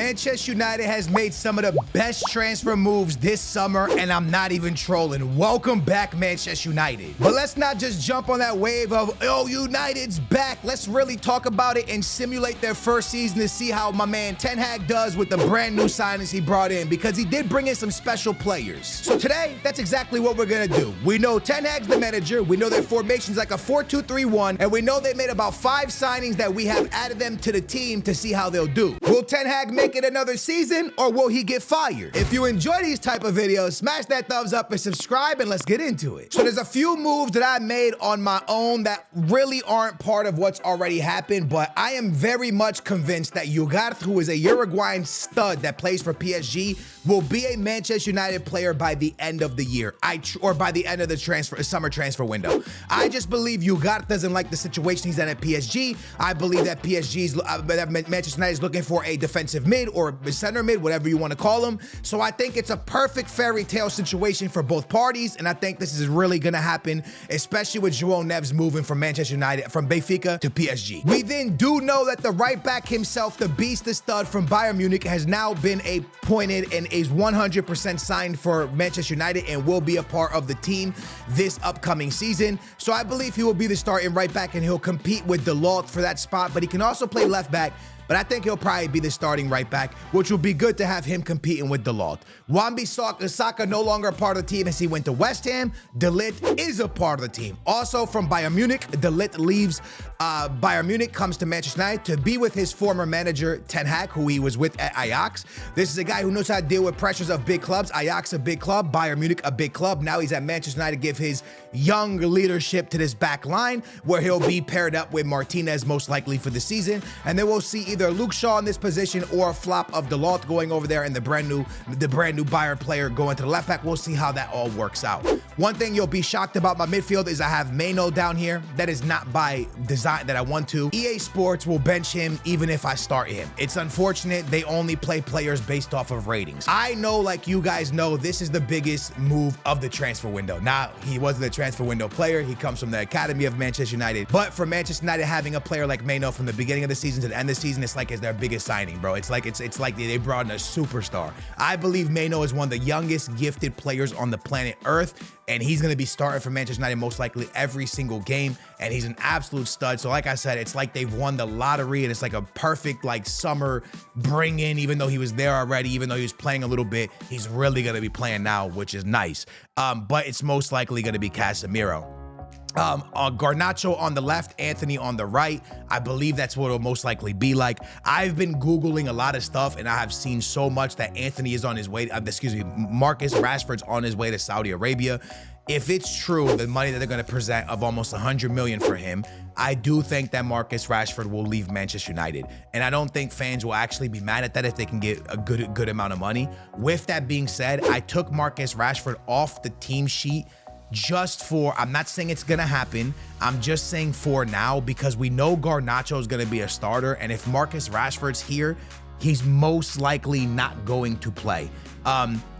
Manchester United has made some of the best transfer moves this summer, and I'm not even trolling. Welcome back, Manchester United. But let's not just jump on that wave of, oh, United's back. Let's really talk about it and simulate their first season to see how my man Ten Hag does with the brand new signings he brought in, because he did bring in some special players. So today, that's exactly what we're gonna do. We know Ten Hag's the manager, we know their formation's like a 4-2-3-1, and we know they made about 5 signings that we have added them to the team to see how they'll do. Will Ten Hag make it another season, or will he get fired? If you enjoy these type of videos, smash that thumbs up and subscribe, and let's get into it. So there's a few moves that I made on my own that really aren't part of what's already happened, but I am very much convinced that Ugarte, who is a Uruguayan stud that plays for PSG, will be a Manchester United player by the end of the year, or by the end of the summer transfer window. I just believe Ugarte doesn't like the situation he's in at PSG. I believe that Manchester United is looking for a defensive mid or center mid, whatever you want to call him. So I think it's a perfect fairy tale situation for both parties, and I think this is really going to happen, especially with João Neves moving from Manchester United, from Benfica to PSG. We then do know that the right back himself, the beast, the stud from Bayern Munich, has now been appointed and is 100% signed for Manchester United and will be a part of the team this upcoming season. So I believe he will be the starting right back, and he'll compete with Dalot for that spot, but he can also play left back. But I think he'll probably be the starting right back, which will be good to have him competing with Dalot. Wan-Bissaka no longer a part of the team as he went to West Ham. De Ligt is a part of the team. Also from Bayern Munich, De Ligt leaves Bayern Munich, comes to Manchester United to be with his former manager, Ten Hag, who he was with at Ajax. This is a guy who knows how to deal with pressures of big clubs. Ajax, a big club. Bayern Munich, a big club. Now he's at Manchester United to give his young leadership to this back line, where he'll be paired up with Martinez most likely for the season. And then we'll see either Luke Shaw in this position or a flop of Dalot going over there and the brand new Bayern player going to the left back. We'll see how that all works out. One thing you'll be shocked about my midfield is I have Maino down here. That is not by design that I want to. EA Sports will bench him even if I start him. It's unfortunate they only play players based off of ratings. I know, like you guys know, this is the biggest move of the transfer window. Now, he wasn't a transfer window player. He comes from the academy of Manchester United. But for Manchester United, having a player like Maino from the beginning of the season to the end of the season, it's like it's their biggest signing, bro. It's like they brought in a superstar. I believe Maino is one of the youngest gifted players on the planet Earth, and he's going to be starting for Manchester United most likely every single game, and he's an absolute stud. So like I said, it's like they've won the lottery, and it's like a perfect like summer bring in. Even though he was there already, even though he was playing a little bit, he's really going to be playing now, which is nice. But it's most likely going to be Casemiro. Garnacho on the left, Anthony on the right. I believe that's what it'll most likely be like. I've been Googling a lot of stuff, and I have seen so much that Anthony is on his way, Marcus Rashford's on his way to Saudi Arabia. If it's true, the money that they're going to present of almost 100 million for him, I do think that Marcus Rashford will leave Manchester United. And I don't think fans will actually be mad at that if they can get a good amount of money. With that being said, I took Marcus Rashford off the team sheet just for, I'm not saying it's gonna happen, I'm just saying for now, because we know Garnacho is gonna be a starter, and if Marcus Rashford's here, he's most likely not going to play.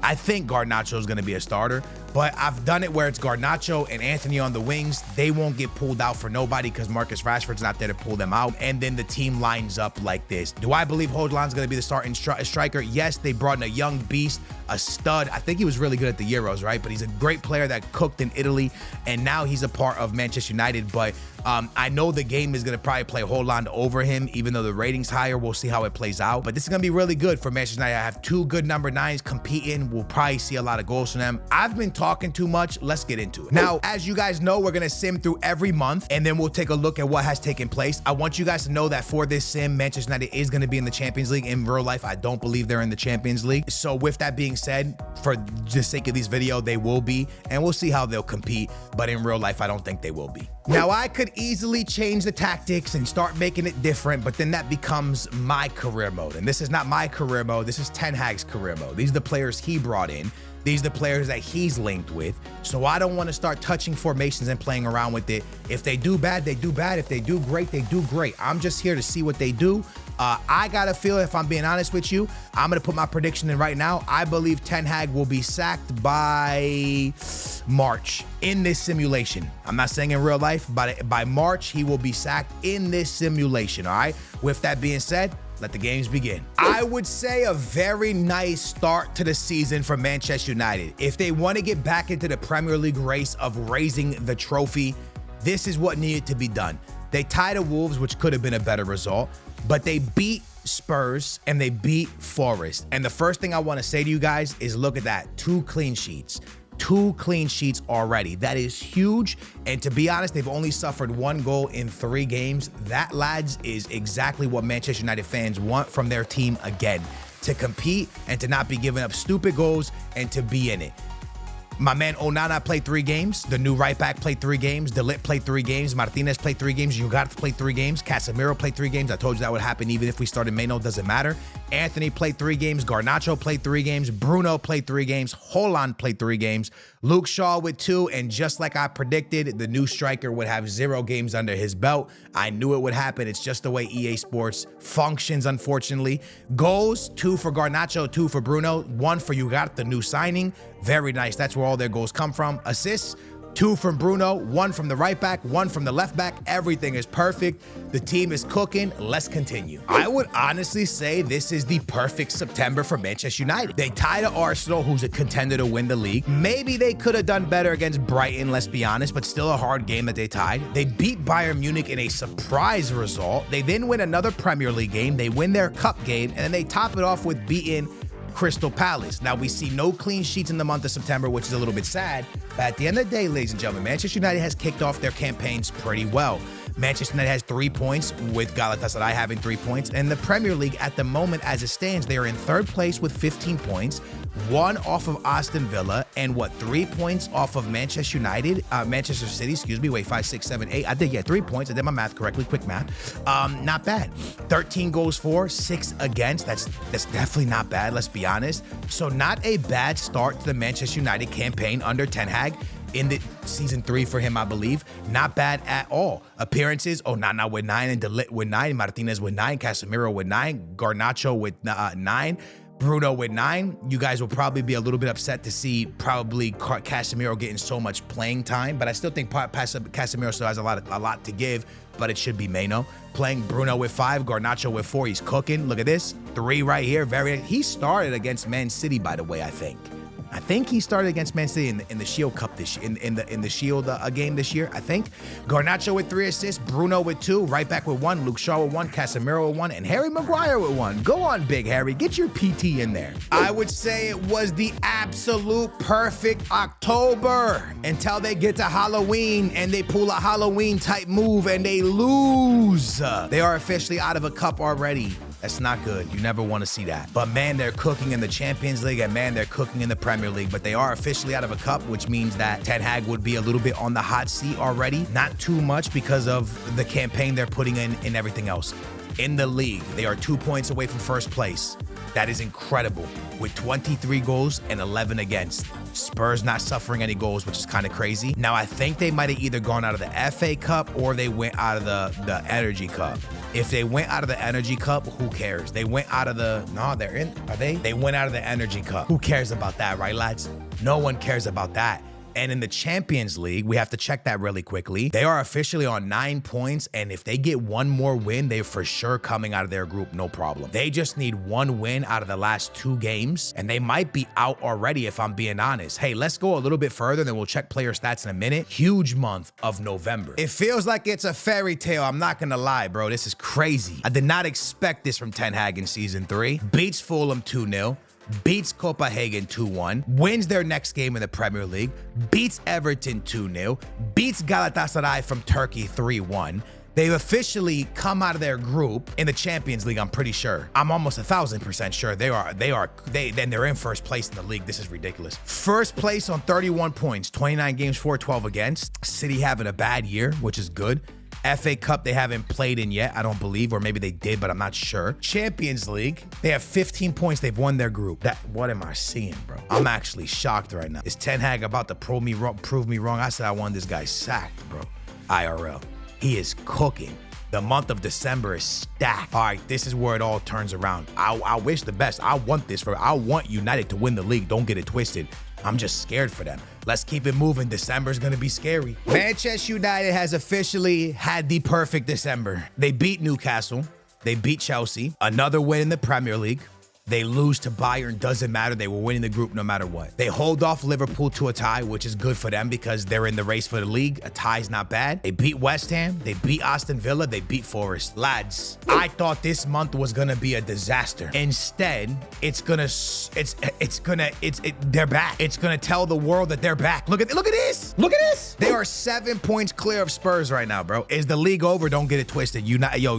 I think Garnacho is going to be a starter, but I've done it where it's Garnacho and Anthony on the wings. They won't get pulled out for nobody because Marcus Rashford's not there to pull them out, and then the team lines up like this. Do I believe Hojlund's going to be the starting striker? Yes, they brought in a young beast, a stud. I think he was really good at the Euros, right? But he's a great player that cooked in Italy, and now he's a part of Manchester United. But I know the game is going to probably play Hojlund over him, even though the rating's higher. We'll see how it plays out. But this is going to be really good for Manchester United. I have 2 good number 9s competing. We'll probably see a lot of goals from them. I've been talking too much. Let's get into it. Now, as you guys know, we're going to sim through every month, and then we'll take a look at what has taken place. I want you guys to know that for this sim, Manchester United is going to be in the Champions League. In real life, I don't believe they're in the Champions League. So with that being said, for the sake of this video, they will be, and we'll see how they'll compete. But in real life, I don't think they will be. Now, I could easily change the tactics and start making it different, but then that becomes my career mode. And this is not my career mode. This is Ten Hag's career mode. These are the players he brought in. These are the players that he's linked with. So I don't want to start touching formations and playing around with it. If they do bad, they do bad. If they do great, they do great. I'm just here to see what they do. I got to feel, if I'm being honest with you, I'm going to put my prediction in right now. I believe Ten Hag will be sacked by March in this simulation. I'm not saying in real life, but by March, he will be sacked in this simulation, all right? With that being said, Let the games begin. I would say a very nice start to the season for Manchester United. If they want to get back into the Premier League race of raising the trophy, this is what needed to be done. They tied the Wolves, which could have been a better result, but they beat Spurs and they beat Forest. And the first thing I want to say to you guys is look at that. 2 clean sheets. 2 clean sheets already. That is huge. And to be honest, they've only suffered 1 goal in 3 games. That, lads, is exactly what Manchester United fans want from their team again. To compete and to not be giving up stupid goals and to be in it. My man Onana played 3 games. The new right back played 3 games. De Ligt played 3 games. Martinez played 3 games. Ugarte played 3 games. Casemiro played 3 games. I told you that would happen even if we started Meno. Doesn't matter. Anthony played 3 games. Garnacho played 3 games. Bruno played 3 games. Haaland played 3 games. Luke Shaw with 2. And just like I predicted, the new striker would have 0 games under his belt. I knew it would happen. It's just the way EA Sports functions, unfortunately. Goals, 2 for Garnacho, 2 for Bruno, 1 for Ugarte, the new signing. Very nice. That's where all their goals come from. Assists, 2 from Bruno, 1 from the right back, 1 from the left back. Everything is perfect. The team is cooking. Let's continue. I would honestly say this is the perfect September for Manchester United. They tie to Arsenal, who's a contender to win the league. Maybe they could have done better against Brighton, let's be honest, but still a hard game that they tied. They beat Bayern Munich in a surprise result. They then win another Premier League game. They win their cup game, and then they top it off with beating Crystal Palace. Now, we see no clean sheets in the month of September, which is a little bit sad. But at the end of the day, ladies and gentlemen, Manchester United has kicked off their campaigns pretty well. Manchester United has 3 points, with Galatasaray having 3 points. And the Premier League, at the moment, as it stands, they are in 3rd place with 15 points, 1 off of Aston Villa, and 3 points off of Manchester United, Manchester City, excuse me, wait, 5, 6, 7, 8. I did, 3 points. I did my math correctly, quick math. Not bad. 13 goals for, 6 against. That's definitely not bad, let's be honest. So not a bad start to the Manchester United campaign under Ten Hag. In the season 3 for him, I believe. Not bad at all. Appearances, Onana with 9, and De Ligt with 9, Martinez with 9, Casemiro with 9, Garnacho with 9, Bruno with 9. You guys will probably be a little bit upset to see probably Casemiro getting so much playing time, but I still think Casemiro still has a lot to give, but it should be Meno. Playing Bruno with 5, Garnacho with 4. He's cooking. Look at this. 3 right here. He started against Man City, by the way, I think he started against Man City in the Shield Cup this year, in the Shield game this year, I think. Garnacho with 3 assists, Bruno with 2, right back with 1, Luke Shaw with 1, Casemiro with 1, and Harry Maguire with 1. Go on, Big Harry. Get your PT in there. I would say it was the absolute perfect October until they get to Halloween and they pull a Halloween type move and they lose. They are officially out of a cup already. That's not good. You never want to see that. But man, they're cooking in the Champions League, and man, they're cooking in the Premier League. But they are officially out of a cup, which means that Ten Hag would be a little bit on the hot seat already. Not too much because of the campaign they're putting in and everything else. In the league, they are 2 points away from 1st place. That is incredible. With 23 goals and 11 against. Spurs not suffering any goals, which is kind of crazy. Now, I think they might have either gone out of the FA Cup or they went out of the Energy Cup. If they went out of the Energy Cup, who cares? They went out of the... No, they're in... Are they? They went out of the Energy Cup. Who cares about that, right, lads? No one cares about that. And in the Champions League, we have to check that really quickly. They are officially on 9 points, and if they get 1 more win, they're for sure coming out of their group, no problem. They just need 1 win out of the last 2 games, and they might be out already if I'm being honest. Hey, let's go a little bit further, then we'll check player stats in a minute. Huge month of November. It feels like it's a fairy tale. I'm not gonna lie, bro. This is crazy. I did not expect this from Ten Hag in season 3. Beats Fulham 2-0. Beats Copenhagen 2-1, wins their next game in the Premier League, beats Everton 2-0, beats Galatasaray from Turkey 3-1. They've officially come out of their group in the Champions League, I'm pretty sure. I'm almost 1,000% sure they're in 1st place in the league. This is ridiculous. 1st place on 31 points, 29 games for, 12 against. City having a bad year, which is good. FA Cup they haven't played in yet, I don't believe, or maybe they did, but I'm not sure. Champions League, they have 15 points. They've won their group. What am I seeing, bro? I'm actually shocked right now. Is Ten Hag about to prove me wrong? I said I want this guy sacked, bro. IRL. He is cooking. The month of December is stacked. All right, this is where it all turns around. I wish the best. I want United to win the league. Don't get it twisted. I'm just scared for them. Let's keep it moving. December's gonna be scary. Manchester United has officially had the perfect December. They beat Newcastle. They beat Chelsea. Another win in the Premier League. They lose to Bayern, doesn't matter. They were winning the group no matter what. They hold off Liverpool to a tie, which is good for them because they're in the race for the league. A tie's not bad. They beat West Ham. They beat Aston Villa. They beat Forest. Lads, I thought this month was gonna be a disaster. Instead, they're back. It's gonna tell the world that they're back. Look at this. Look at this. They are 7 points clear of Spurs right now, bro. Is the league over? Don't get it twisted.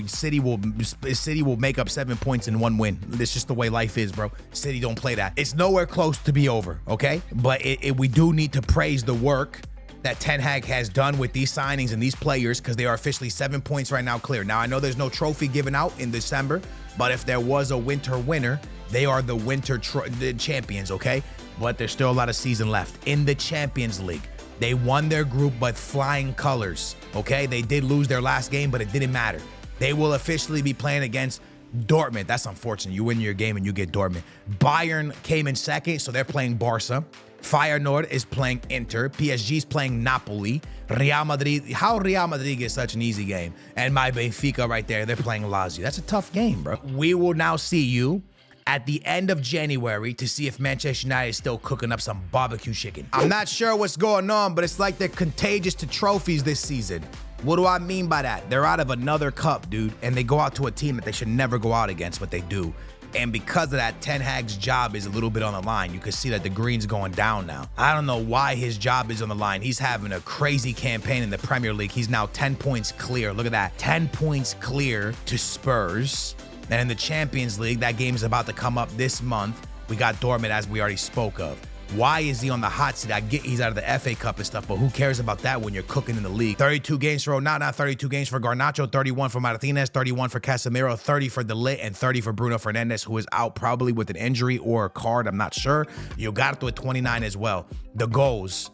City will make up 7 points in one win. It's just the way life is, bro. City don't play that. It's nowhere close to be over, okay? But we do need to praise the work that Ten Hag has done with these signings and these players because they are officially 7 points right now clear. Now, I know there's no trophy given out in December, but if there was a winter winner, they are the the champions, okay? But there's still a lot of season left. In the Champions League, they won their group but flying colors, okay? They did lose their last game, but it didn't matter. They will officially be playing against Dortmund. That's unfortunate. You win your game and you get Dortmund. Bayern came in second, so they're playing Barca. Feyenoord is playing Inter. PSG's playing Napoli. Real Madrid. How Real Madrid gets such an easy game? And my Benfica right there, they're playing Lazio. That's a tough game, bro. We will now see you at the end of January to see if Manchester United is still cooking up some barbecue chicken. I'm not sure what's going on, but it's like they're contagious to trophies this season. What do I mean by that? They're out of another cup, dude, and they go out to a team that they should never go out against, but they do. And because of that, Ten Hag's job is a little bit on the line. You can see that the green's going down now. I don't know why his job is on the line. He's having a crazy campaign in the Premier League. He's now 10 points clear. Look at that. 10 points clear to Spurs. And in the Champions League, that game's about to come up this month. We got Dortmund, as we already spoke of. Why is he on the hot seat? I get he's out of the FA Cup and stuff, but who cares about that when you're cooking in the league? 32 games for Onana, 32 games for Garnacho, 31 for Martinez, 31 for Casemiro, 30 for De Ligt, and 30 for Bruno Fernandes, who is out probably with an injury or a card. I'm not sure. Ugarte with 29 as well. The goals.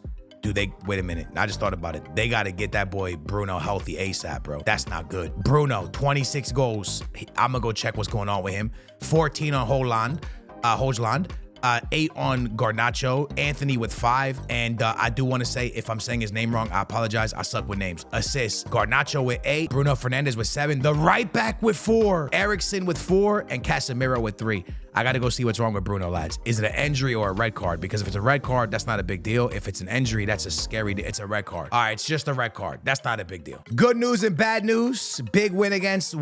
Wait a minute. I just thought about it. They got to get that boy Bruno healthy ASAP, bro. That's not good. Bruno, 26 goals. I'm going to go check what's going on with him. 14 on Hojland. 8 on Garnacho, Anthony with 5, and I do want to say, if I'm saying his name wrong, I apologize. I suck with names. Assists, Garnacho with 8, Bruno Fernandes with 7, the right back with 4, Eriksen with 4, and Casemiro with 3. I got to go see what's wrong with Bruno, lads. Is it an injury or a red card? Because if it's a red card, that's not a big deal. If it's an injury, that's a scary deal. It's a red card. All right, it's just a red card. That's not a big deal. Good news and bad news. Big win against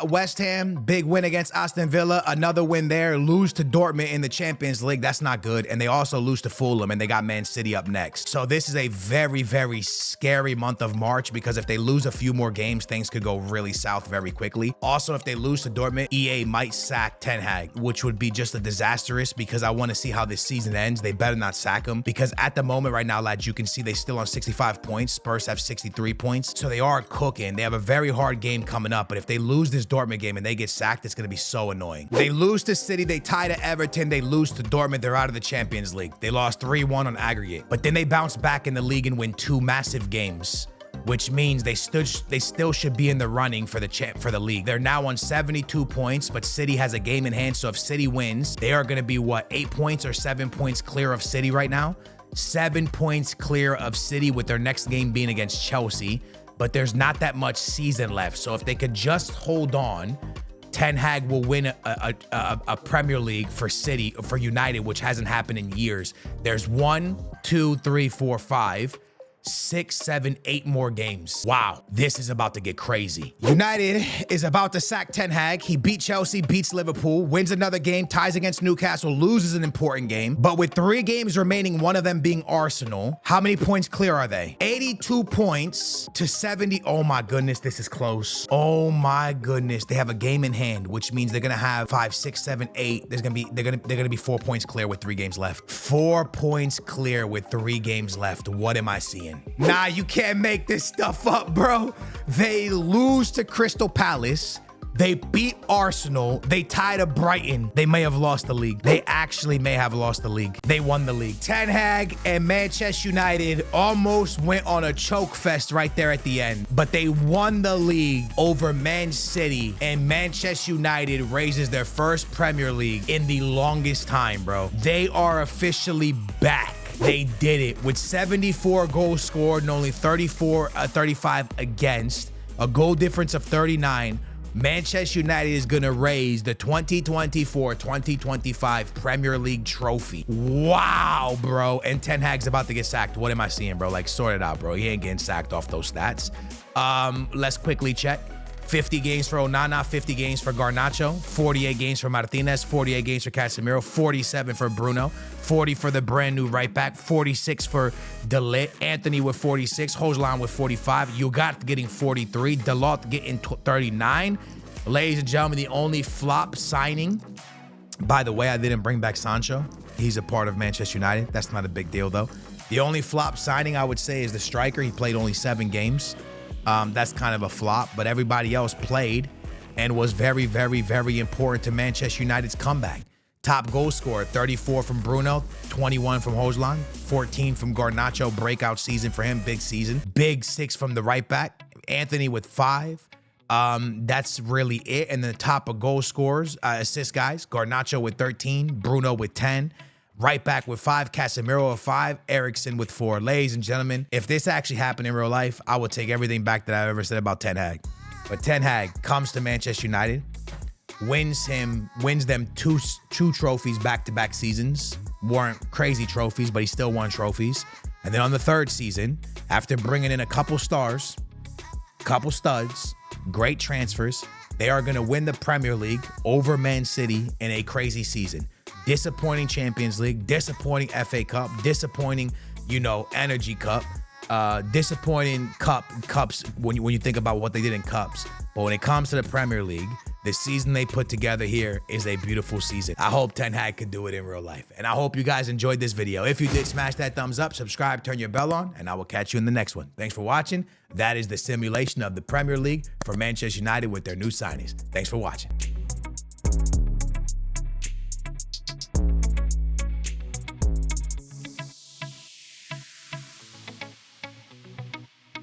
West Ham. Big win against Aston Villa. Another win there. Lose to Dortmund in the Champions League. That's not good. And they also lose to Fulham, and they got Man City up next. So this is a very, very scary month of March because if they lose a few more games, things could go really south very quickly. Also, if they lose to Dortmund, EA might sack Ten Hag, which would be just a disastrous because I want to see how this season ends. They better not sack him because at the moment right now, lads, you can see they still on 65 points. Spurs have 63 points. So they are cooking. They have a very hard game coming up, but if they lose this Dortmund game and they get sacked, it's going to be so annoying. They lose to City. They tie to Everton. They lose to Dortmund. They're out of the Champions League. They lost 3-1 on aggregate, but then they bounce back in the league and win 2 massive games, which means they still should be in the running for the league. They're now on 72 points, but City has a game in hand. So if City wins, they are going to be 8 points or 7 points clear of City right now. 7 points clear of City with their next game being against Chelsea, but there's not that much season left. So if they could just hold on, Ten Hag will win a Premier League for United, which hasn't happened in years. There's 1, 2, 3, 4, 5. 6, 7, 8 more games. Wow, this is about to get crazy. United is about to sack Ten Hag. He beat Chelsea, beats Liverpool, wins another game, ties against Newcastle, loses an important game. But with 3 games remaining, one of them being Arsenal, how many points clear are they? 82 points to 70. Oh my goodness, this is close. Oh my goodness, they have a game in hand, which means they're gonna have 5, 6, 7, 8. They're gonna be 4 points clear with 3 games left. 4 points clear with 3 games left. What am I seeing? Nah, you can't make this stuff up, bro. They lose to Crystal Palace. They beat Arsenal. They tied to Brighton. They may have lost the league. They actually may have lost the league. They won the league. Ten Hag and Manchester United almost went on a choke fest right there at the end, but they won the league over Man City, and Manchester United raises their first Premier League in the longest time, bro. They are officially back. They did it with 74 goals scored and only 35 against, a goal difference of 39. Manchester United is going to raise the 2024-2025 Premier League trophy. Wow, bro. And Ten Hag's about to get sacked. What am I seeing, bro? Like, sort it out, bro. He ain't getting sacked off those stats. Let's quickly check. 50 games for Onana, 50 games for Garnacho, 48 games for Martinez, 48 games for Casemiro, 47 for Bruno, 40 for the brand new right back, 46 for De Ligt, Anthony with 46, Hojlund with 45, Ugarte getting 43, Dalot getting 39. Ladies and gentlemen, the only flop signing, by the way, I didn't bring back Sancho. He's a part of Manchester United. That's not a big deal, though. The only flop signing I would say is the striker. He played only 7 games. That's kind of a flop, but everybody else played and was very, very, very important to Manchester United's comeback. Top goal scorer, 34 from Bruno, 21 from Hojlund, 14 from Garnacho, breakout season for him, big season. Big 6 from the right back, Anthony with 5. That's really it. And the top of goal scorers, assist guys, Garnacho with 13, Bruno with 10. Right back with 5, Casemiro with 5, Eriksen with 4. Ladies and gentlemen, if this actually happened in real life, I would take everything back that I've ever said about Ten Hag. But Ten Hag comes to Manchester United, wins them two trophies back-to-back seasons. Weren't crazy trophies, but he still won trophies. And then on the 3rd season, after bringing in a couple stars, couple studs, great transfers, they are going to win the Premier League over Man City in a crazy season. Disappointing Champions League, disappointing FA Cup, disappointing, Energy Cup, disappointing cups when you think about what they did in cups. But when it comes to the Premier League, the season they put together here is a beautiful season. I hope Ten Hag could do it in real life. And I hope you guys enjoyed this video. If you did, smash that thumbs up, subscribe, turn your bell on, and I will catch you in the next one. Thanks for watching. That is the simulation of the Premier League for Manchester United with their new signings. Thanks for watching.